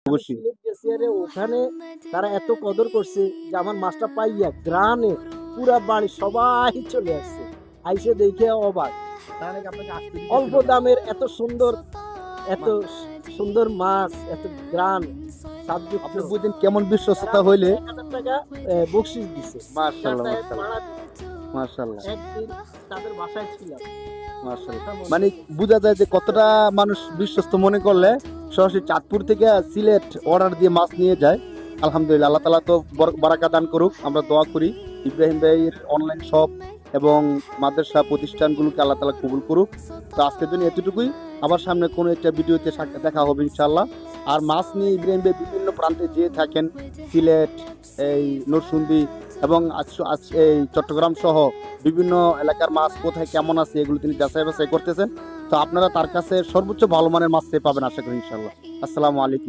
অবশ্যই। সিলেট গেছি আরে ওখানে তারা এত কদর করছে যে আমার মাছটা পাইয়া গ্রানে পুরা বাড়ি সবাই চলে আসছে। আইসে দেখে অবাক। তার আগে আপনাকে আসতে অল্প দিতেছিল না। দামের এত সুন্দর এত মা সুন্দর মাছ, এত গ্রান স্বাদযুক্ত। আপনি বুঝেন কেমন তারা বিশ্বস্ততা আমাকে হইলে। ১,০০০ টাকা বকশিশ দিছে। মাশাআল্লাহ, যাতায়াত মাশাআল্লাহ, ভাড়া দিছে। মাশাআল্লাহ, একদিন তাদের বাসায় ছিলাম। মাশাআল্লাহ। কথা মনে মানে বুঝা যায় যে কতটা মানুষ বিশ্বস্ত মনে করলে সরাসরি চাঁদপুর থেকে সিলেট অর্ডার দিয়ে মাছ নিয়ে যায়। আলহামদুলিল্লাহ, আল্লাহ তাআলা তো বারাকা দান করুক। আমরা দোয়া করি ইব্রাহিম ভাইয়ের অনলাইন শপ এবং মাদ্রাসা প্রতিষ্ঠানগুলোকে আল্লাহ তাআলা কবুল করুক। তো আজকের জন্য এতটুকুই। আবার সামনে কোনো একটা ভিডিওতে দেখা হবে ইনশাআল্লাহ। আর মাছ নিয়ে ইব্রাহিম ভাই বিভিন্ন প্রান্তে যেয়ে থাকেন, সিলেট, এই নরসিংদী এবং এই চট্টগ্রাম সহ বিভিন্ন এলাকার মাছ কোথায় কেমন আছে এগুলো তিনি যাচাই বাছাই করতেছেন। তো আপনারা তার কাছে সর্বোচ্চ ভালো মানের মাছ পাবেন আশা করি ইনশাআল্লাহ। আসসালামু আলাইকুম।